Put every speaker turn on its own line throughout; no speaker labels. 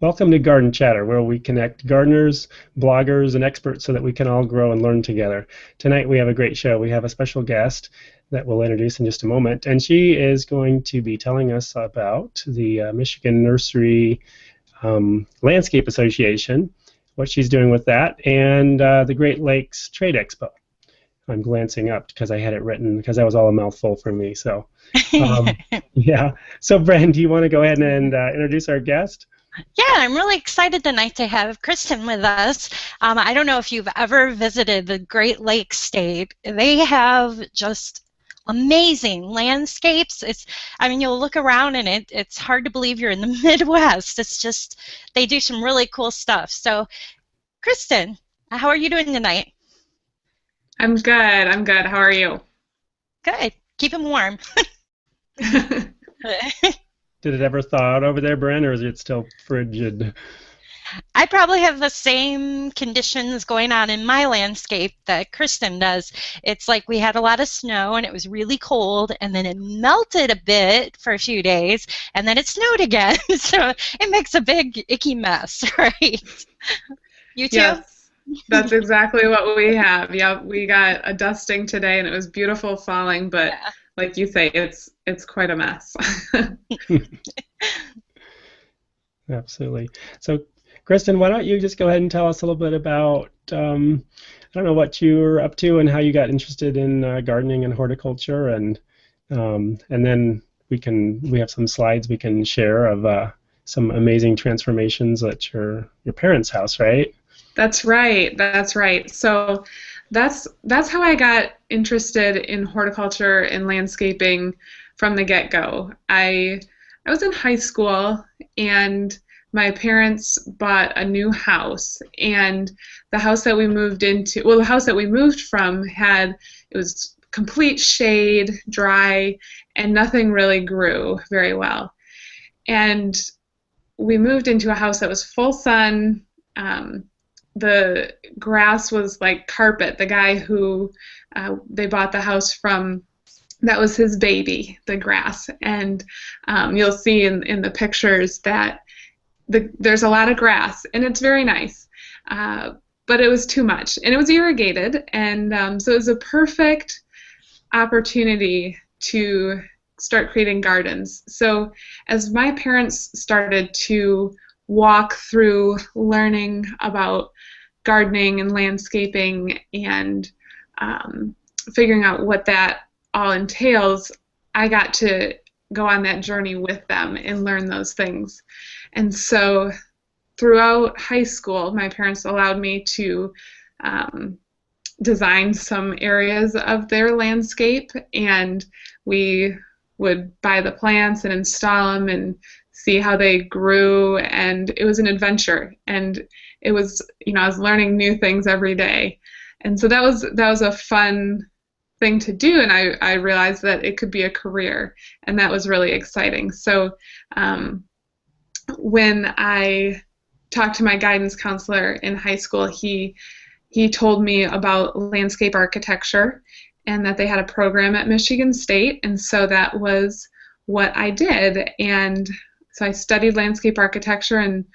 Welcome to Garden Chatter, where we connect gardeners, bloggers, and experts so that we can all grow and learn together. Tonight we have a great show. We have a special guest that we'll introduce in just a moment, and she is going to be telling us about the Michigan Nursery Landscape Association, what she's doing with that, and the Great Lakes Trade Expo. I'm glancing up because I had it written because that was all a mouthful for me. So, yeah. So, Bren, do you want to go ahead and introduce our guest?
Yeah, I'm really excited tonight to have Kristin with us. I don't know if you've ever visited the Great Lakes State. They have just amazing landscapes. I mean, you'll look around and it's hard to believe you're in the Midwest. It's just, they do some really cool stuff. So, Kristin, how are you doing tonight?
I'm good. I'm good. How are you?
Good. Keep them warm.
Did it ever thaw out over there, Bren, or is it still frigid?
I probably have the same conditions going on in my landscape that Kristin does. It's like we had a lot of snow and it was really cold, and then it melted a bit for a few days, and then it snowed again. So it makes a big, icky mess, right? You too?
Yes, that's exactly what we have. Yeah, we got a dusting today, and it was beautiful falling, but yeah, like you say, it's quite a mess.
Absolutely. So, Kristin, why don't you just go ahead and tell us a little bit about, I don't know, what you're up to and how you got interested in gardening and horticulture, and then we have some slides we can share of some amazing transformations at your parents' house, right?
That's right. That's right. So that's how I got interested in horticulture and landscaping from the get-go. I was in high school, and my parents bought a new house, and the house that we moved into, well, the house that we moved from it was complete shade, dry, and nothing really grew very well. And we moved into a house that was full sun. The grass was like carpet. The guy who they bought the house from, that was his baby, the grass. And you'll see in the pictures that there's a lot of grass, and it's very nice. But it was too much, and it was irrigated, and so it was a perfect opportunity to start creating gardens. So as my parents started to walk through learning about gardening and landscaping and figuring out what that all entails, I got to go on that journey with them and learn those things. And so throughout high school, my parents allowed me to design some areas of their landscape, and we would buy the plants and install them and see how they grew, and it was an adventure, and it was, I was learning new things every day. And so that was a fun thing to do, and I realized that it could be a career, and that was really exciting. So when I talked to my guidance counselor in high school, he told me about landscape architecture and that they had a program at Michigan State, and so that was what I did. And so I studied landscape architecture and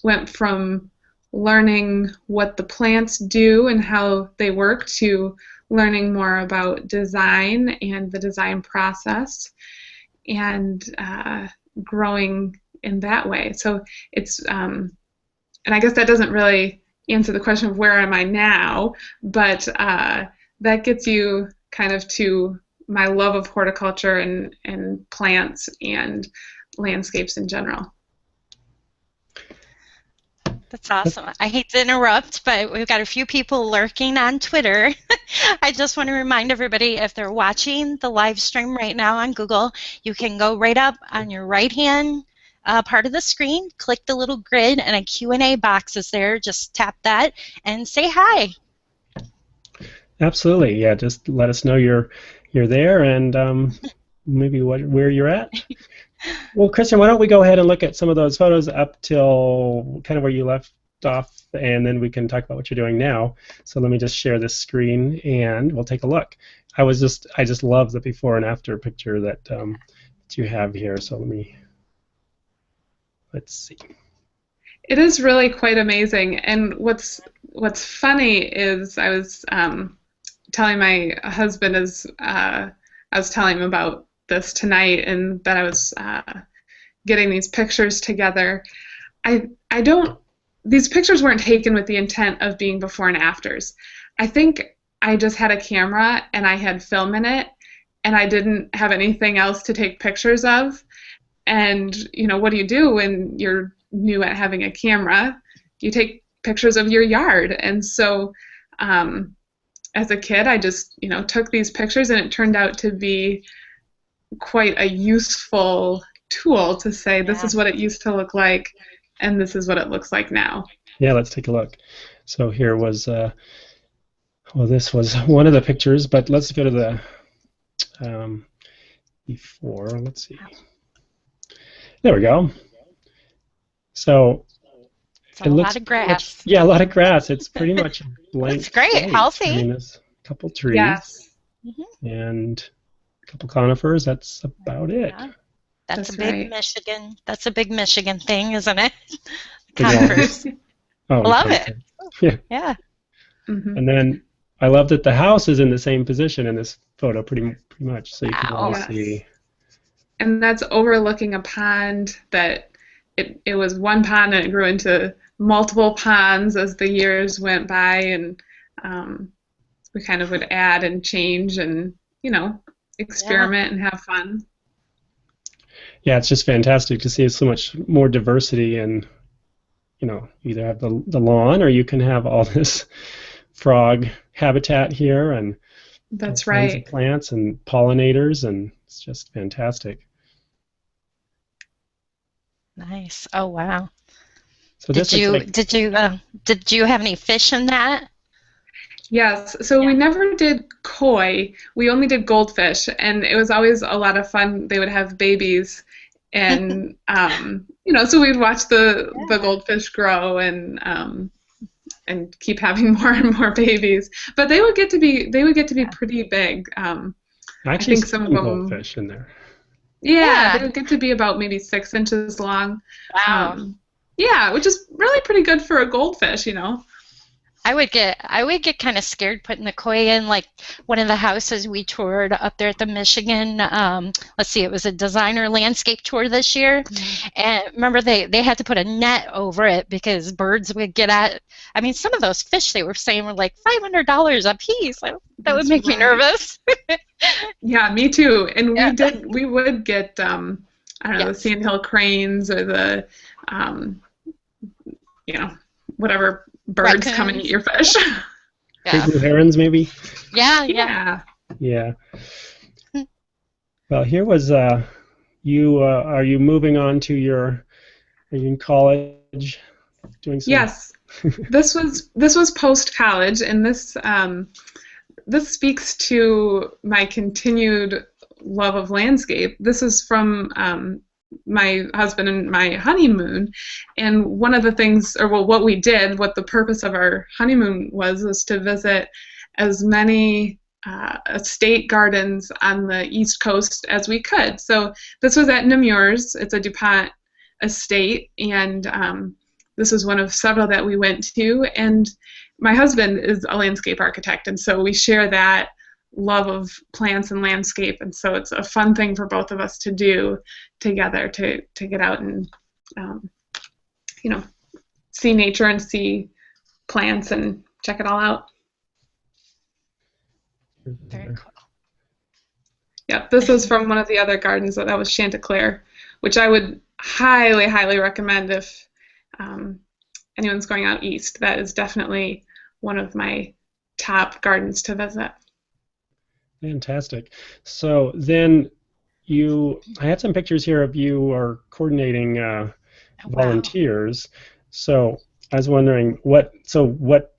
went from learning what the plants do and how they work to learning more about design and the design process, and growing in that way. So it's, and I guess that doesn't really answer the question of where am I now, but that gets you kind of to my love of horticulture and plants and landscapes in general.
That's awesome. I hate to interrupt, but we've got a few people lurking on Twitter. I just want to remind everybody, if they're watching the live stream right now on Google, you can go right up on your right-hand part of the screen, click the little grid, and a Q&A box is there. Just tap that and say hi.
Absolutely. Yeah, just let us know you're there, and maybe where you're at. Well, Kristin, why don't we go ahead and look at some of those photos up till kind of where you left off, and then we can talk about what you're doing now. So let me just share this screen, and we'll take a look. I just love the before and after picture that you have here. So let me Let's see.
It is really quite amazing. And what's funny is I was telling my husband I was telling him about this tonight, and that I was getting these pictures together. I don't. These pictures weren't taken with the intent of being before and afters. I think I just had a camera and I had film in it, and I didn't have anything else to take pictures of. And what do you do when you're new at having a camera? You take pictures of your yard. And so as a kid, I just took these pictures, and it turned out to be quite a useful tool to say, this is what it used to look like, and this is what it looks like now.
Yeah, let's take a look. So here was, well, this was one of the pictures, but let's go to the before. Let's see. There we go. So
it's a lot of grass.
Yeah, a lot of grass. It's pretty much blank.
It's great,
slate.
healthy.
I mean, there's a couple trees.
Yes.
And a couple conifers. That's about it.
Yeah. That's a big
right.
Michigan. That's a big Michigan thing, isn't it?
Big walls.
Conifers.
Oh,
Love
okay.
it.
Yeah.
Yeah.
And then I love that the house is in the same position in this photo, pretty much. So you can
Wow.
really see.
And that's overlooking a pond that it was one pond, and it grew into multiple ponds as the years went by, and we kind of would add and change and experiment and have fun.
Yeah, it's just fantastic to see so much more diversity, and you either have the lawn, or you can have all this frog habitat here, and
That's
all kinds
right.
of plants and pollinators, and it's just fantastic.
Nice. Oh wow.
So this
Did you have any fish in that?
Yes, so we never did koi. We only did goldfish, and it was always a lot of fun. They would have babies, and so we'd watch the goldfish grow and keep having more and more babies. But they would get to be pretty big.
I
I
actually
think
see
some of
some
them.
goldfish in there.
Yeah, they would get to be about maybe 6 inches long.
Wow.
Yeah, which is really pretty good for a goldfish.
I would get kind of scared putting the koi in, like one of the houses we toured up there at the Michigan. Let's see, it was a designer landscape tour this year, and remember they had to put a net over it because birds would get at. I mean, some of those fish they were saying were like $500 a piece. That would make me nervous.
Yeah, me too. And we would get I don't know, the sandhill cranes, or the whatever birds come and eat your fish.
Big blue herons, maybe.
Yeah.
Well, here was you. Are you moving on to are you in college? Doing some?
Yes, this was post college, and this speaks to my continued love of landscape. This is from my husband and my honeymoon, and one of the things, what we did, what the purpose of our honeymoon was to visit as many estate gardens on the East Coast as we could. So this was at Nemours. It's a DuPont estate, and this was one of several that we went to. And my husband is a landscape architect, and so we share that love of plants and landscape, and so it's a fun thing for both of us to do together, to get out and see nature and see plants and check it all out.
Very cool.
Yeah, this was from one of the other gardens, that was Chanticleer, which I would highly, highly recommend if anyone's going out east. That is definitely one of my top gardens to visit.
Fantastic. So then I had some pictures here of you are coordinating volunteers. So I was wondering what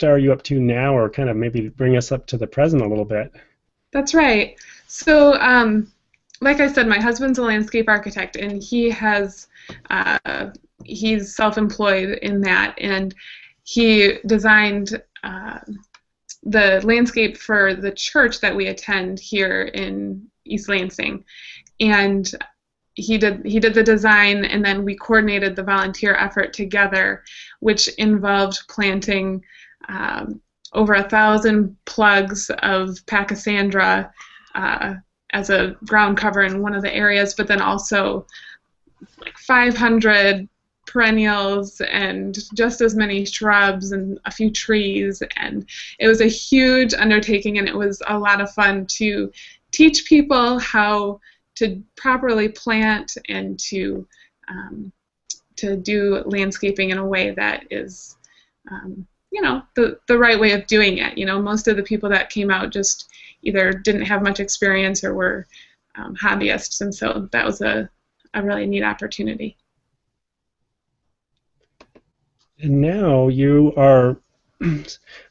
are you up to now, or kind of maybe bring us up to the present a little bit.
That's right. So like I said, my husband's a landscape architect, and he's self-employed in that, and he designed the landscape for the church that we attend here in East Lansing. And he did the design, and then we coordinated the volunteer effort together, which involved planting over 1,000 plugs of Pachysandra as a ground cover in one of the areas, but then also like 500 perennials and just as many shrubs and a few trees. And it was a huge undertaking, and it was a lot of fun to teach people how to properly plant and to do landscaping in a way that is the right way of doing it. Most of the people that came out just either didn't have much experience or were hobbyists, and so that was a really neat opportunity.
And now you are, I'm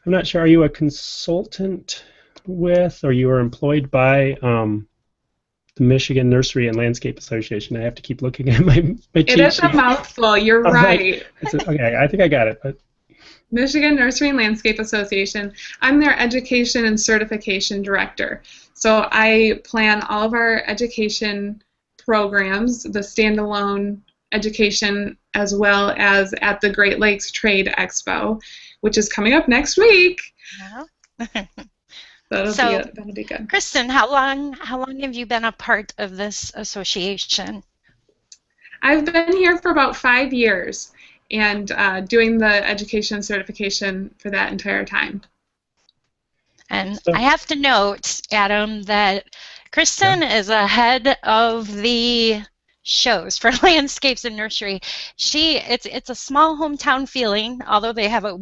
not sure, are you a consultant with, or you are employed by the Michigan Nursery and Landscape Association? I have to keep looking at my cheat sheet.
It is a mouthful, you're right.
Okay, I think I got it. But
Michigan Nursery and Landscape Association. I'm their education and certification director. So I plan all of our education programs, the standalone education, as well as at the Great Lakes Trade Expo, which is coming up next week.
Yeah.
That'll be good.
Kristin, how long have you been a part of this association?
I've been here for about 5 years, and doing the education certification for that entire time.
And I have to note, Adam, that Kristin is ahead of the shows for landscapes and nursery. It's a small hometown feeling, although they have a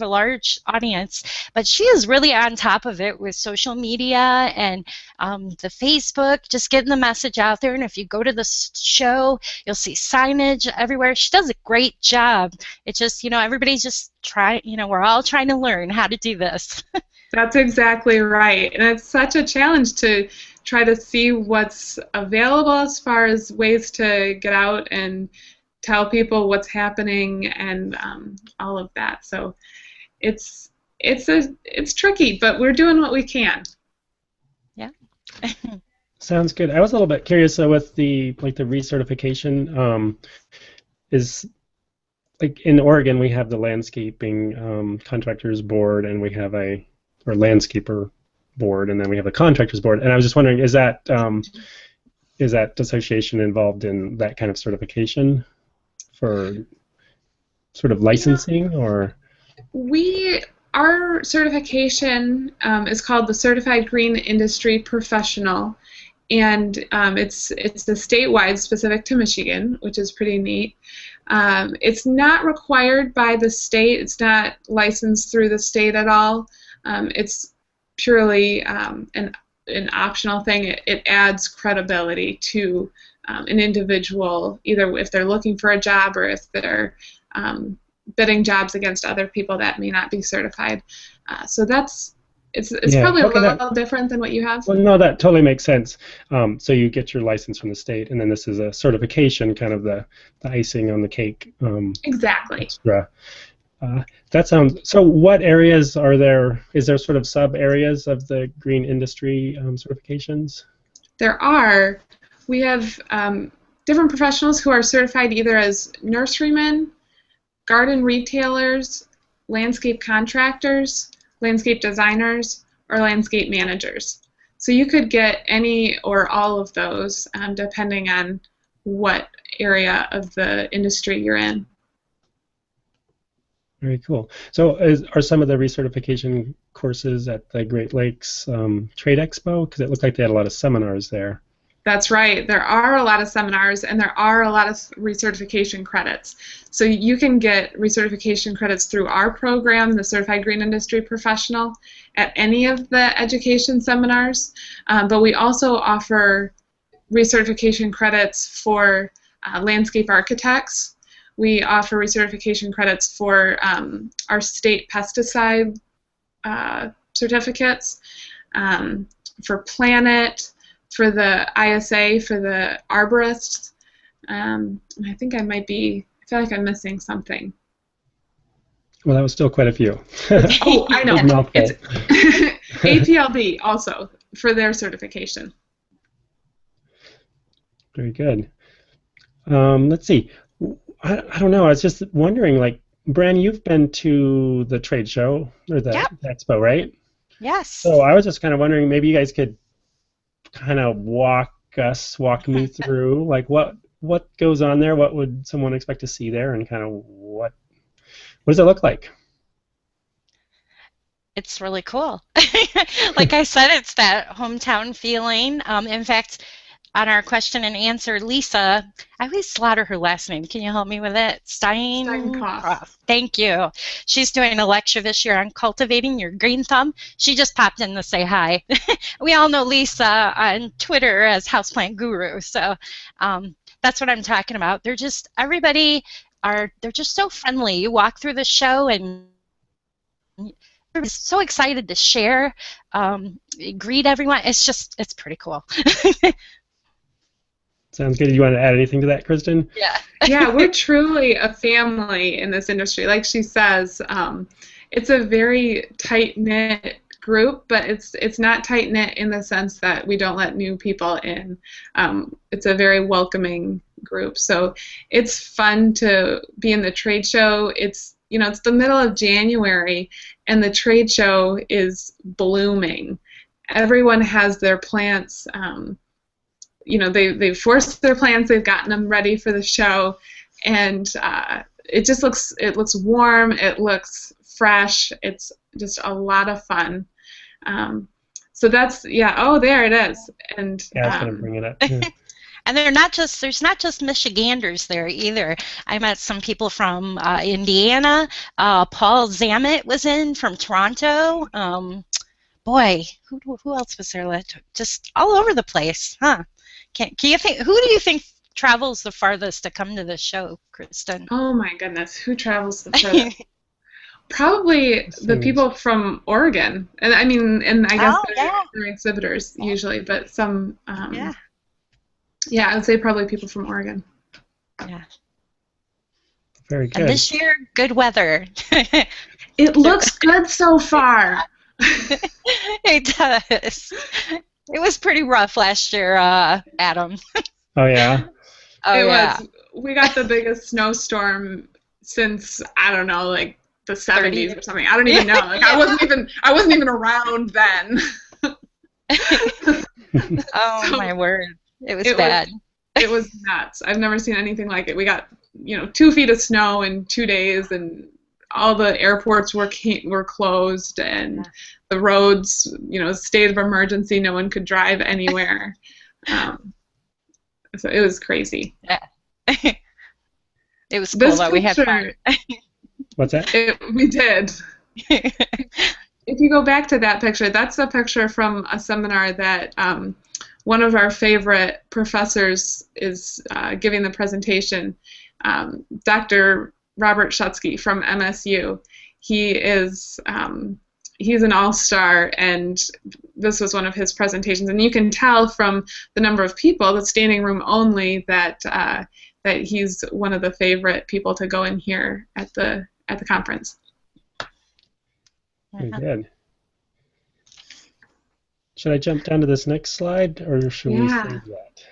large audience, but she is really on top of it with social media and the Facebook, just getting the message out there. And if you go to the show, you'll see signage everywhere. She does a great job. It's just, everybody's just we're all trying to learn how to do this.
That's exactly right. And it's such a challenge to try to see what's available as far as ways to get out and tell people what's happening and all of that. So it's tricky, but we're doing what we can.
Yeah.
Sounds good. I was a little bit curious with the recertification. Is like in Oregon we have the landscaping contractors board, and we have a landscaper board, and then we have the contractors board. And I was just wondering, is that association involved in that kind of certification for sort of licensing, or?
Our certification is called the Certified Green Industry Professional, and it's a statewide, specific to Michigan, which is pretty neat. It's not required by the state. It's not licensed through the state at all. It's purely an optional thing. It adds credibility to an individual, either if they're looking for a job or if they're bidding jobs against other people that may not be certified. So it's probably a little different than what you have.
Well, no, that totally makes sense. So you get your license from the state, and then this is a certification, kind of the icing on the cake.
Exactly.
Extra. That sounds. So, what areas are there? Is there sort of sub areas of the green industry certifications?
There are. We have different professionals who are certified either as nurserymen, garden retailers, landscape contractors, landscape designers, or landscape managers. So you could get any or all of those depending on what area of the industry you're in.
Very cool. So are some of the recertification courses at the Great Lakes Trade Expo? Because it looked like they had a lot of seminars there.
That's right. There are a lot of seminars, and there are a lot of recertification credits. So you can get recertification credits through our program, the Certified Green Industry Professional, at any of the education seminars. But we also offer recertification credits for landscape architects. We offer recertification credits for our state pesticide certificates, for Planet, for the ISA, for the arborists. And I think I feel like I'm missing something.
Well, that was still quite a few.
Oh, I know. It's APLB also for their certification.
Very good. Let's see. I don't know. I was just wondering, like, Bran, you've been to the trade show or
Yep.
the expo, right?
Yes.
So I was just kind of wondering, maybe you guys could kind of walk me through, like, what goes on there? What would someone expect to see there, and kind of what does it look like?
It's really cool. Like I said, it's that hometown feeling. In fact, on our question and answer, Lisa, I always slaughter her last name. Can you help me with it?
Steinkopf.
Steinkopf. Thank you. She's doing a lecture this year on cultivating your green thumb. She just popped in to say hi. We all know Lisa on Twitter as Houseplant Guru, so that's what I'm talking about. They're just so friendly. You walk through the show and they're so excited to share, greet everyone. It's pretty cool.
Sounds good. You want to add anything to that, Kristin?
Yeah.
Yeah, we're truly a family in this industry. Like she says, it's a very tight-knit group, but it's not tight-knit in the sense that we don't let new people in. It's a very welcoming group. So it's fun to be in the trade show. It's the middle of January, and the trade show is blooming. Everyone has their plants. They've forced their plants. They've gotten them ready for the show, and it looks warm. It looks fresh. It's just a lot of fun. So that's Oh, there it is. And
Yeah, I was going to bring it up. Yeah.
And there's not just Michiganders there either. I met some people from Indiana. Paul Zammit was in from Toronto. Boy, who else was there? Just all over the place, huh? Can you think? Who do you think travels the farthest to come to the show, Kristin?
Oh my goodness, who travels the furthest? Probably the people from Oregon, and I guess they're exhibitors usually, but some. Yeah, I would say probably people from Oregon.
Yeah.
Very good.
And this year, good weather.
It looks good so far.
It does. It was pretty rough last year, Adam.
Oh yeah.
It was. We got the biggest snowstorm since I don't know, like the 70s or something. I don't even know. Like I wasn't even around then.
Oh my word. It was bad.
It was nuts. I've never seen anything like it. We got 2 feet of snow in 2 days, and all the airports were closed, and the roads, state of emergency. No one could drive anywhere. So it was crazy.
Yeah. It was cool that we had fun.
What's that?
We did. If you go back to that picture, that's a picture from a seminar that one of our favorite professors is giving the presentation, Dr. Robert Schutzke from MSU. He's an all-star, and this was one of his presentations. And you can tell from the number of people, the standing room only, that he's one of the favorite people to go in here at the conference.
Very good. Should I jump down to this next slide, or should we save that?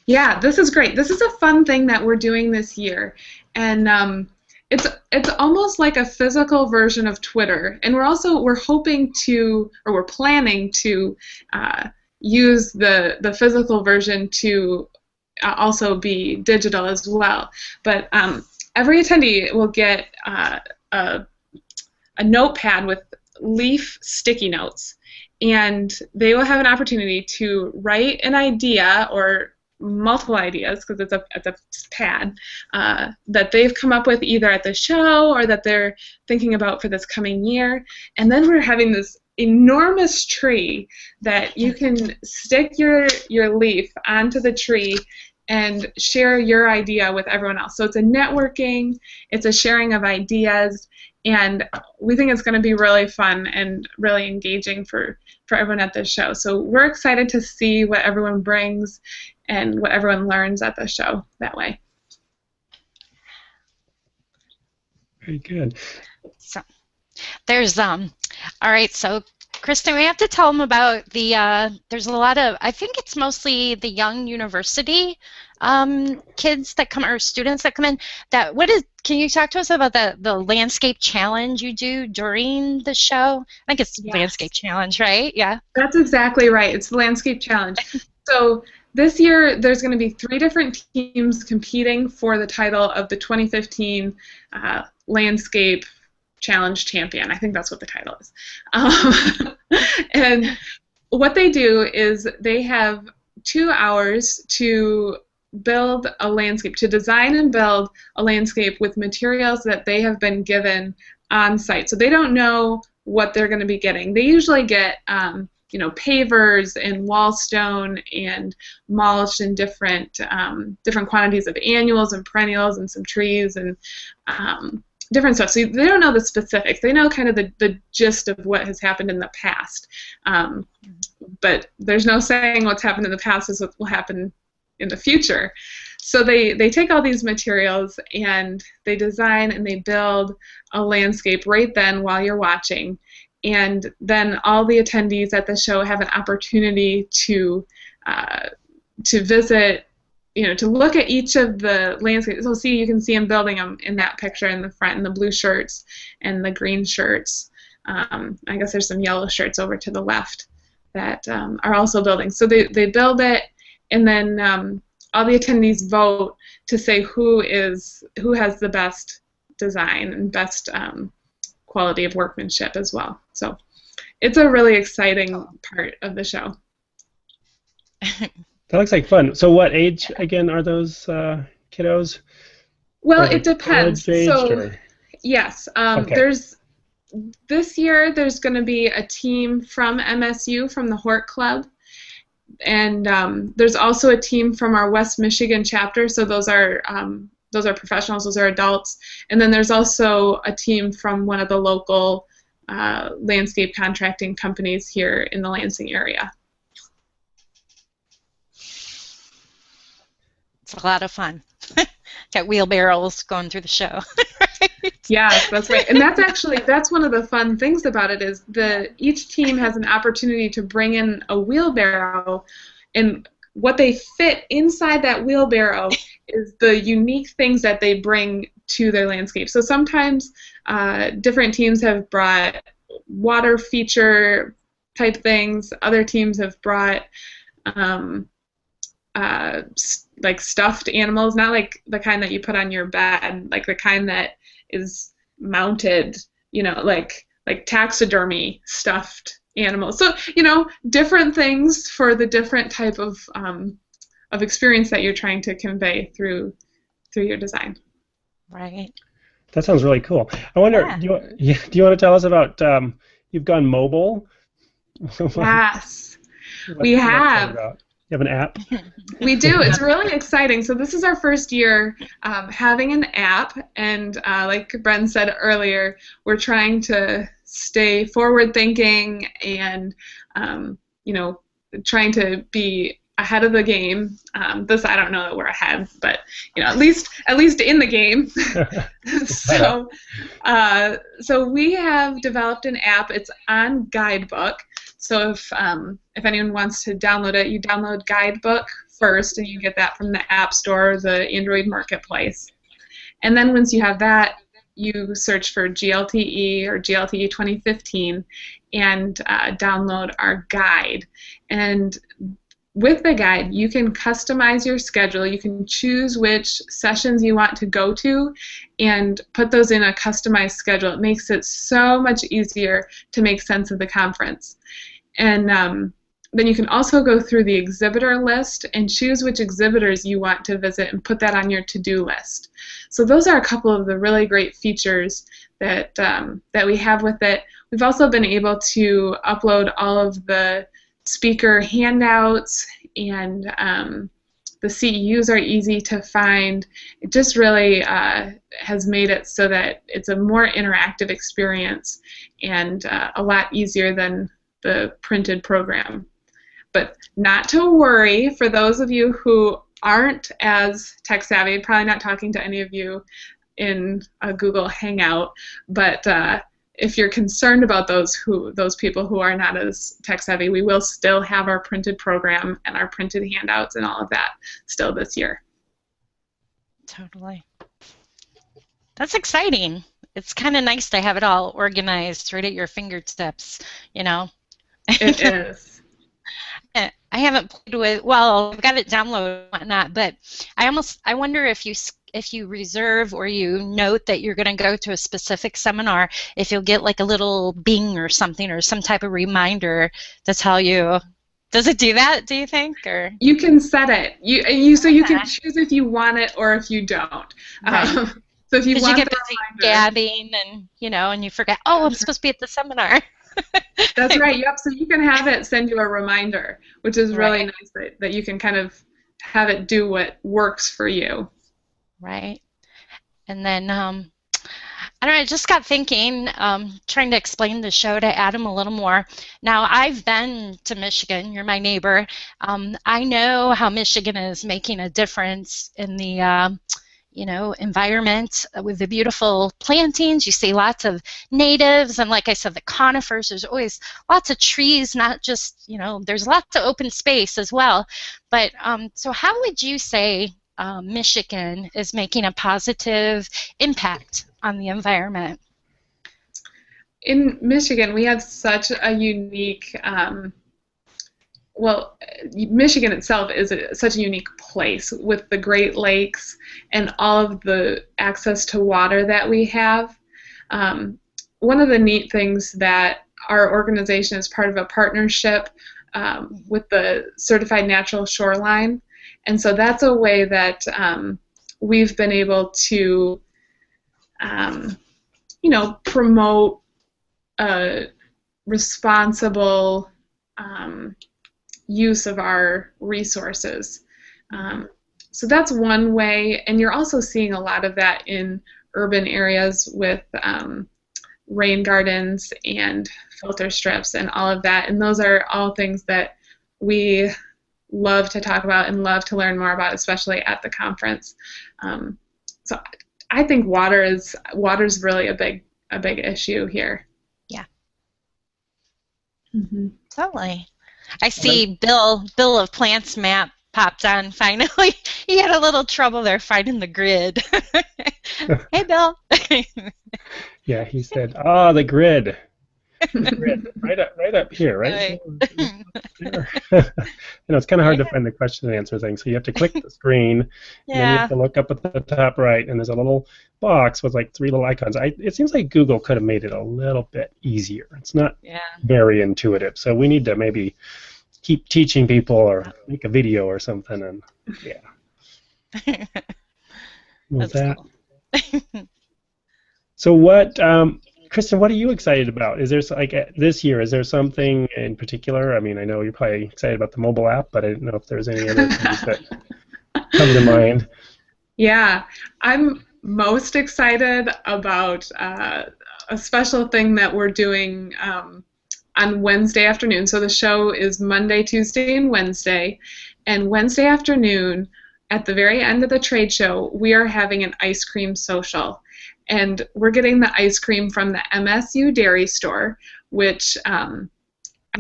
Yeah, this is great. This is a fun thing that we're doing this year, and it's almost like a physical version of Twitter. And we're hoping to, or we're planning to use the physical version to also be digital as well. But every attendee will get a notepad with leaf sticky notes, and they will have an opportunity to write an idea or multiple ideas, because it's a pad that they've come up with either at the show or that they're thinking about for this coming year. And then we're having this enormous tree that you can stick your leaf onto the tree and share your idea with everyone else. So it's a networking, it's a sharing of ideas, and we think it's going to be really fun and really engaging for everyone at this show. So we're excited to see what everyone brings and what everyone learns at the show that way.
Very good.
So there's all right, so Kristin, we have to tell them about there's a lot of, I think it's mostly the young university kids that come, or students that come in. Can you talk to us about the landscape challenge you do during the show? I think it's
Yes.
landscape challenge, right? Yeah.
That's exactly right. It's the landscape challenge. So this year there's going to be 3 different teams competing for the title of the 2015 landscape challenge champion. I think that's what the title is. And what they do is they have 2 hours to build a landscape, to design and build a landscape with materials that they have been given on site. So they don't know what they're going to be getting. They usually get pavers and wall stone and mulch and different quantities of annuals and perennials and some trees and different stuff. So they don't know the specifics. They know kind of the gist of what has happened in the past. But there's no saying what's happened in the past is what will happen in the future. So they take all these materials and they design and they build a landscape right then while you're watching. And then all the attendees at the show have an opportunity to visit, to look at each of the landscapes. So you can see them building them in that picture in the front, in the blue shirts and the green shirts. I guess there's some yellow shirts over to the left that are also building. So they build it, and then all the attendees vote to say who has the best design and best quality of workmanship as well. So it's a really exciting part of the show.
That looks like fun. So what age, again, are those kiddos?
Well, it depends. So, yes,
okay.
This year there's going to be a team from MSU, from the Hort Club, and there's also a team from our West Michigan chapter. So those are professionals, those are adults, and then there's also a team from one of the local landscape contracting companies here in the Lansing area.
It's a lot of fun. Got wheelbarrows going through the show. Right?
Yes, that's right. And that's one of the fun things about it is each team has an opportunity to bring in a wheelbarrow, and what they fit inside that wheelbarrow is the unique things that they bring to their landscape. So sometimes different teams have brought water feature type things. Other teams have brought like stuffed animals, not like the kind that you put on your bed, like the kind that is mounted, like taxidermy stuffed animals. So, different things for the different type of experience that you're trying to convey through your design.
Right.
That sounds really cool. I wonder, do you want to tell us about, you've gone mobile?
Yes, we have.
You have an app?
We do. It's really exciting. So this is our first year having an app, and like Bren said earlier, we're trying to stay forward-thinking and trying to be ahead of the game. I don't know that we're ahead, but at least in the game. So we have developed an app. It's on Guidebook. So if anyone wants to download it, you download Guidebook first, and you get that from the App Store or the Android Marketplace. And then once you have that, you search for GLTE or GLTE 2015 and download our guide. And with the guide, you can customize your schedule. You can choose which sessions you want to go to and put those in a customized schedule. It makes it so much easier to make sense of the conference. And then you can also go through the exhibitor list and choose which exhibitors you want to visit and put that on your to-do list. So those are a couple of the really great features that we have with it. We've also been able to upload all of the speaker handouts, and the CEUs are easy to find. It just really has made it so that it's a more interactive experience and a lot easier than the printed program. But not to worry, for those of you who aren't as tech savvy, probably not talking to any of you in a Google Hangout, but if you're concerned about those people who are not as tech savvy, we will still have our printed program and our printed handouts and all of that still this year.
Totally. That's exciting. It's kind of nice to have it all organized right at your fingertips, you know.
It is.
I haven't played with, well, I've got it downloaded and whatnot, but I wonder if you reserve or you note that you're going to go to a specific seminar, if you'll get like a little bing or something or some type of reminder to tell you. Does it do that, do you think? Or
you can set it. So you can choose if you want it or if you don't.
Right.
So if you want
get busy gabbing and and you forget, oh, I'm supposed to be at the seminar.
That's right. Yep. So you can have it send you a reminder, which is really nice that you can kind of have it do what works for you.
Right. And then I don't know, I just got thinking, trying to explain the show to Adam a little more. Now, I've been to Michigan. You're my neighbor. I know how Michigan is making a difference in the environment with the beautiful plantings. You see lots of natives, and like I said, the conifers. There's always lots of trees, not just, there's lots of open space as well. But so how would you say Michigan is making a positive impact on the environment?
In Michigan, we have such a unique, Michigan itself is such a unique place with the Great Lakes and all of the access to water that we have. One of the neat things that our organization is part of a partnership with the Certified Natural Shoreline, and so that's a way that we've been able to promote a responsible use of our resources. So that's one way, and you're also seeing a lot of that in urban areas with rain gardens and filter strips and all of that, and those are all things that we love to talk about and love to learn more about, especially at the conference. So I think water's really a big issue here.
Yeah.
Mm-hmm.
Totally. I see Bill of Plants map popped on finally. He had a little trouble there finding the grid. Hey, Bill.
Yeah, he said, the grid. The grid. Right up here, right? There. It's kind of hard to find the question and answer thing. So you have to click the screen, and then you have to look up at the top right, and there's a little box with like 3 little icons. It seems like Google could have made it a little bit easier. It's not very intuitive. So we need to maybe keep teaching people or make a video or something. And
That's
that.
Cool.
So what, Kristin, what are you excited about? Is there, this year, is there something in particular? I mean, I know you're probably excited about the mobile app, but I didn't know if there's any other things that come to mind.
Yeah, I'm most excited about a special thing that we're doing on Wednesday afternoon. So the show is Monday, Tuesday, and Wednesday. And Wednesday afternoon, at the very end of the trade show, we are having an ice cream social. And we're getting the ice cream from the MSU Dairy Store, which I'm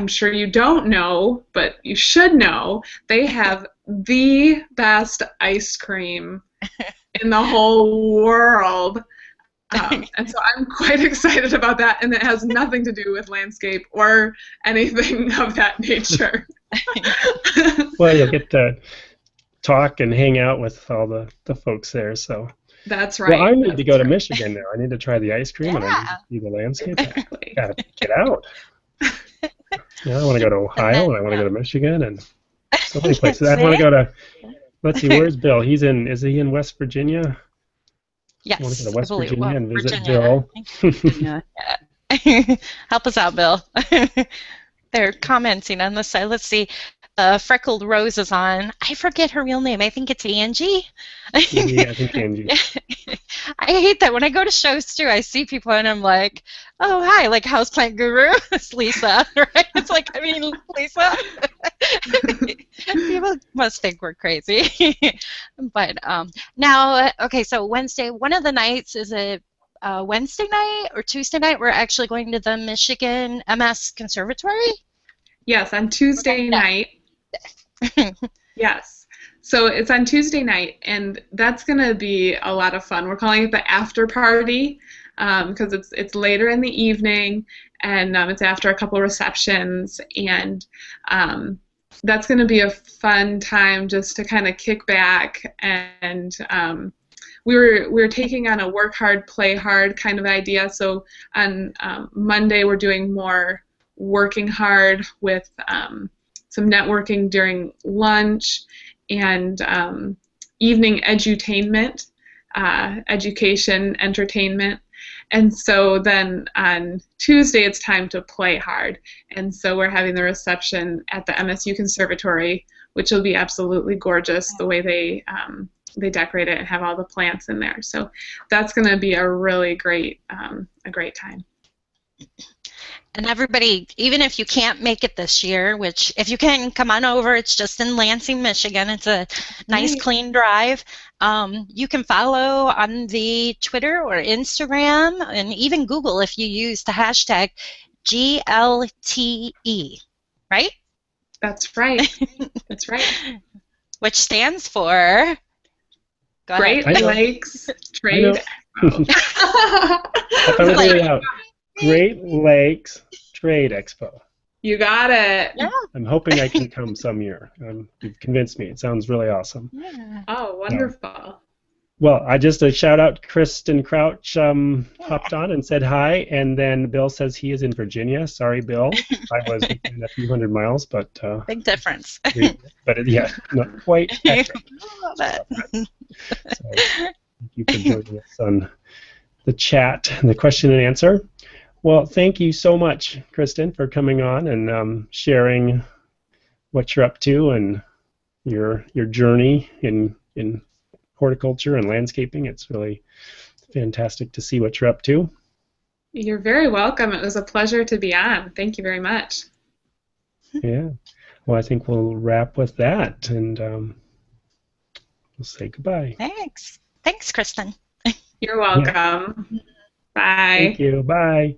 sure you don't know, but you should know. They have the best ice cream in the whole world. And so I'm quite excited about that, and it has nothing to do with landscape or anything of that nature.
Well, you'll get to talk and hang out with all the folks there, so.
That's right.
Well, I need to go to Michigan now. I need to try the ice cream and I need to see the landscape.
Exactly.
I gotta get out. I want to go to Ohio and I want to go to Michigan and so many places. I want to go to, let's see, where's Bill? Is he in West Virginia?
Yes.
I want to go to West Virginia and visit
Virginia.
Bill.
Help us out, Bill. They're commenting on the side. Let's see. Freckled Rose is on. I forget her real name. I think it's Angie.
Yeah, I think Angie.
I hate that. When I go to shows, too, I see people and I'm like, oh, hi, like Houseplant Guru. It's Lisa, right? It's like, I mean, Lisa. People must think we're crazy. But now, okay, so Wednesday, one of the nights is a Wednesday night or Tuesday night, we're actually going to the Michigan MS Conservatory.
Yes, on Tuesday night. Yes. So it's on Tuesday night, and that's going to be a lot of fun. We're calling it the after party because it's later in the evening, and it's after a couple receptions, and that's going to be a fun time just to kind of kick back. And we were taking on a work hard, play hard kind of idea. So on Monday we're doing more working hard with some networking during lunch and evening edutainment, education, entertainment. And so then on Tuesday it's time to play hard. And so we're having the reception at the MSU Conservatory, which will be absolutely gorgeous the way they decorate it and have all the plants in there. So that's going to be a really great time.
And everybody, even if you can't make it this year, which if you can, come on over. It's just in Lansing, Michigan. It's a nice, clean drive. You can follow on the Twitter or Instagram and even Google if you use the hashtag GLTE, right?
That's right. That's right.
Which stands for
Great Lakes Trade
Expo. Great Lakes Trade Expo.
You got it.
Yeah.
I'm hoping I can come some year. You've convinced me. It sounds really awesome.
Yeah.
Oh, wonderful.
Well, I just a shout out. Kristin Crouch hopped on and said hi, and then Bill says he is in Virginia. Sorry, Bill. I was a few hundred miles, but
big difference.
But yeah, not quite accurate.
Love it.
So, thank you for joining us on the chat and the question and answer. Well, thank you so much, Kristin, for coming on and sharing what you're up to and your journey in horticulture and landscaping. It's really fantastic to see what you're up to.
You're very welcome. It was a pleasure to be on. Thank you very much.
Yeah. Well, I think we'll wrap with that, and we'll say goodbye.
Thanks. Thanks, Kristin.
You're welcome.
Yeah.
Bye.
Thank you. Bye.